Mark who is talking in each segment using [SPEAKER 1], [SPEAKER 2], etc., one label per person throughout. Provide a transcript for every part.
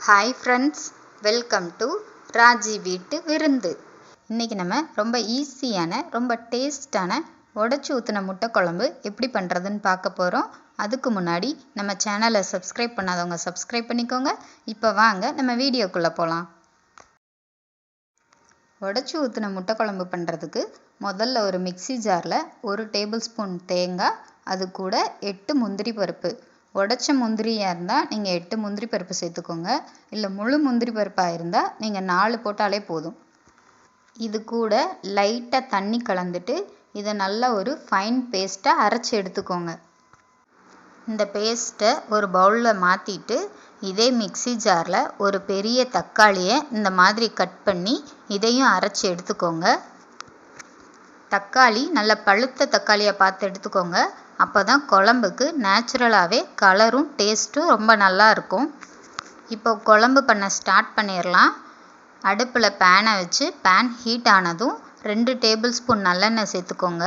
[SPEAKER 1] Hi friends, welcome to Raji வீட்டு விருந்து. இன்றைக்கி நம்ம ரொம்ப ஈஸியான ரொம்ப டேஸ்டான உடச்சி ஊற்றின முட்டை குழம்பு எப்படி பண்ணுறதுன்னு பார்க்க போகிறோம். அதுக்கு முன்னாடி நம்ம சேனலை சப்ஸ்கிரைப் பண்ணாதவங்க சப்ஸ்கிரைப் பண்ணிக்கோங்க. இப்போ வாங்க நம்ம வீடியோக்குள்ளே போகலாம். உடச்சி ஊற்றின முட்டை குழம்பு பண்ணுறதுக்கு முதல்ல ஒரு மிக்ஸி ஜாரில் 1 டேபிள் ஸ்பூன் தேங்காய், அது கூட 8 முந்திரி பருப்பு. உடச்ச முந்திரியாக இருந்தால் நீங்கள் 8 முந்திரி பருப்பு சேர்த்துக்கோங்க. இல்லை முழு முந்திரி பருப்பாக இருந்தால் நீங்கள் 4 போட்டாலே போதும். இது கூட லைட்டாக தண்ணி கலந்துட்டு இதை நல்லா ஒரு ஃபைன் பேஸ்ட்டாக அரைச்சி எடுத்துக்கோங்க. இந்த பேஸ்ட்டை ஒரு பவுலில் மாற்றிட்டு இதே மிக்ஸி ஜாரில் ஒரு பெரிய தக்காளியை இந்த மாதிரி கட் பண்ணி இதையும் அரைச்சி எடுத்துக்கோங்க. தக்காளி நல்ல பழுத்த தக்காளியை பார்த்து எடுத்துக்கோங்க. அப்போ தான் குழம்புக்கு நேச்சுரலாகவே கலரும் டேஸ்ட்டும் ரொம்ப நல்லா இருக்கும். இப்போ குழம்பு பண்ண ஸ்டார்ட் பண்ணிடலாம். அடுப்பில் பேனை வச்சு பேன் ஹீட் ஆனதும் 2 டேபிள் ஸ்பூன் நல்லெண்ணெய் சேர்த்துக்கோங்க.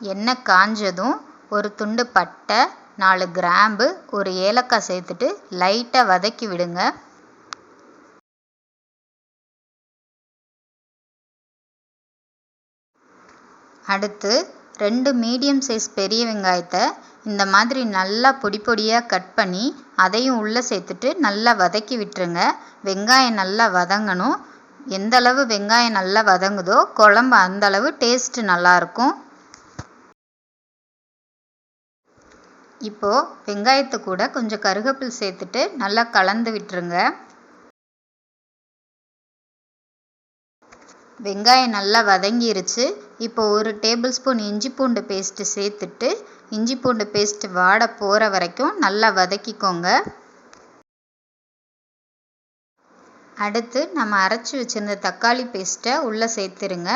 [SPEAKER 1] எண்ணெய் காஞ்சதும் ஒரு துண்டு பட்டை, 4 கிராம்பு, ஒரு ஏலக்காய் சேர்த்துட்டு லைட்டாக வதக்கி விடுங்க. அடுத்து 2 மீடியம் சைஸ் பெரிய வெங்காயத்தை இந்த மாதிரி நல்லா பொடி பொடியாக கட் பண்ணி அதையும் உள்ளே சேர்த்துட்டு நல்லா வதக்கி விட்டுருங்க. வெங்காயம் நல்லா வதங்கணும். எந்த அளவு வெங்காயம் நல்லா வதங்குதோ குழம்பு அந்த அளவு டேஸ்ட்டு நல்லாயிருக்கும். இப்போது வெங்காயத்தை கூட கொஞ்சம் கருவேப்பிலை சேர்த்துட்டு நல்லா கலந்து விட்டுருங்க. வெங்காயம் நல்லா வதங்கிருச்சு. இப்போ 1 டேபிள் ஸ்பூன் இஞ்சி பூண்டு பேஸ்ட்டு சேர்த்துட்டு இஞ்சி பூண்டு பேஸ்ட்டு வாட போகிற வரைக்கும் நல்லா வதக்கிக்கோங்க. அடுத்து நம்ம அரைச்சி வச்சுருந்த தக்காளி பேஸ்ட்டை உள்ளே சேர்த்துருங்க.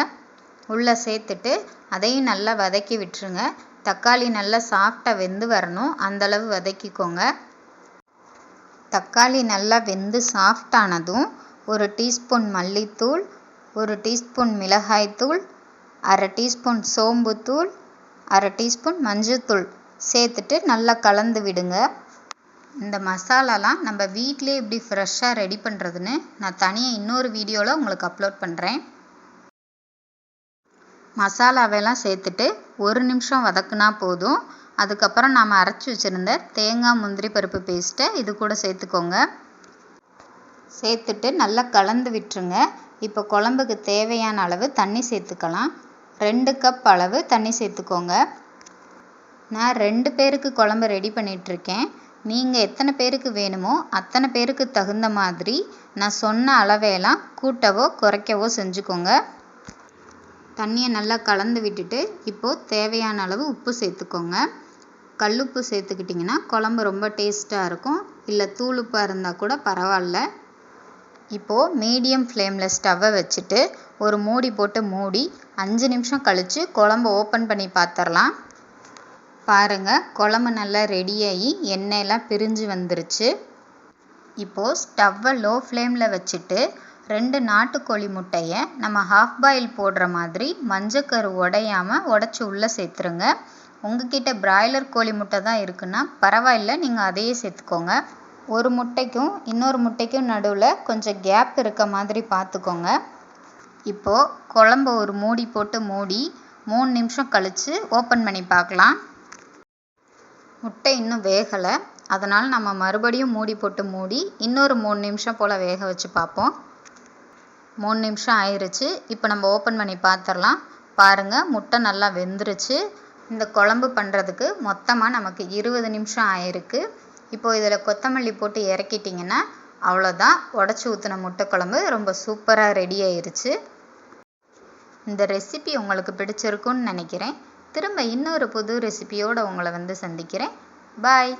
[SPEAKER 1] உள்ளே சேர்த்துட்டு அதையும் நல்லா வதக்கி விட்டுருங்க. தக்காளி நல்லா சாஃப்டாக வெந்து வரணும், அந்தளவு வதக்கிக்கோங்க. தக்காளி நல்லா வெந்து சாஃப்டானதும் 1 டீஸ்பூன் மல்லித்தூள், 1 டீஸ்பூன் மிளகாய்த்தூள், 1/2 டீஸ்பூன் சோம்புத்தூள், 1/2 டீஸ்பூன் மஞ்சள்தூள் சேர்த்துட்டு நல்லா கலந்து விடுங்க. இந்த மசாலாலாம் நம்ம வீட்டிலே எப்படி ஃப்ரெஷ்ஷாக ரெடி பண்ணுறதுன்னு நான் தனியாக இன்னொரு வீடியோவில் உங்களுக்கு அப்லோட் பண்ணுறேன். மசாலாவெல்லாம் சேர்த்துட்டு 1 நிமிஷம் வதக்குனா போதும். அதுக்கப்புறம் நாம் அரைச்சி வச்சுருந்த தேங்காய் முந்திரி பருப்பு பேஸ்ட்டை இது கூட சேர்த்துக்கோங்க. சேர்த்துட்டு நல்லா கலந்து விட்டுருங்க. இப்போ குழம்புக்கு தேவையான அளவு தண்ணி சேர்த்துக்கலாம். 2 கப் அளவு தண்ணி சேர்த்துக்கோங்க. நான் 2 பேருக்கு குழம்பு ரெடி பண்ணிகிட்ருக்கேன். நீங்கள் எத்தனை பேருக்கு வேணுமோ அத்தனை பேருக்கு தகுந்த மாதிரி நான் சொன்ன அளவையெல்லாம் கூட்டவோ குறைக்கவோ செஞ்சுக்கோங்க. தண்ணியை நல்லா கலந்து விட்டுட்டு இப்போது தேவையான அளவு உப்பு சேர்த்துக்கோங்க. கல்லுப்பு சேர்த்துக்கிட்டிங்கன்னா குழம்பு ரொம்ப டேஸ்ட்டாக இருக்கும். இல்லை தூளுப்பாக இருந்தால் கூட பரவாயில்ல. இப்போது மீடியம் ஃப்ளேமில் ஸ்டவ்வை வச்சுட்டு ஒரு மூடி போட்டு மூடி 5 நிமிஷம் கழித்து குழம்பு ஓப்பன் பண்ணி பார்த்துடலாம். பாருங்கள், குழம்பு நல்லா ரெடியாகி எண்ணெயெல்லாம் பிரிஞ்சு வந்துருச்சு. இப்போது ஸ்டவ்வை லோ ஃப்ளேமில் வச்சுட்டு 2 நாட்டுக்கோழி முட்டையை நம்ம ஹாஃப் பாயில் போடுற மாதிரி மஞ்சக்கரு உடையாமல் உடச்சி உள்ளே சேர்த்துருங்க. உங்ககிட்ட பிராய்லர் கோழி முட்டை தான் இருக்குன்னா பரவாயில்ல, நீங்கள் அதையே சேர்த்துக்கோங்க. ஒரு முட்டைக்கும் இன்னொரு முட்டைக்கும் நடுவில் கொஞ்சம் கேப் இருக்க மாதிரி பார்த்துக்கோங்க. இப்போது குழம்பு ஒரு மூடி போட்டு மூடி 3 நிமிஷம் கழித்து ஓப்பன் பண்ணி பார்க்கலாம். முட்டை இன்னும் வேகலை, அதனால் நம்ம மறுபடியும் மூடி போட்டு மூடி இன்னொரு 3 நிமிஷம் போல் வேக வச்சு பார்ப்போம். 3 நிமிஷம் ஆயிடுச்சு. இப்போ நம்ம ஓப்பன் பண்ணி பார்த்துடலாம். பாருங்கள், முட்டை நல்லா வெந்துருச்சு. இந்த குழம்பு பண்ணுறதுக்கு மொத்தமாக நமக்கு 20 நிமிஷம் ஆயிருக்கு. இப்போது இதில் கொத்தமல்லி போட்டு இறக்கிட்டிங்கன்னா அவ்வளோதான், உடச்சி ஊற்றின முட்டை குழம்பு ரொம்ப சூப்பராக ரெடி ஆயிருச்சு. இந்த ரெசிபி உங்களுக்கு பிடிச்சிருக்குன்னு நினைக்கிறேன். திரும்ப இன்னொரு புது ரெசிபியோடு உங்களை சந்திக்கிறேன். பாய்.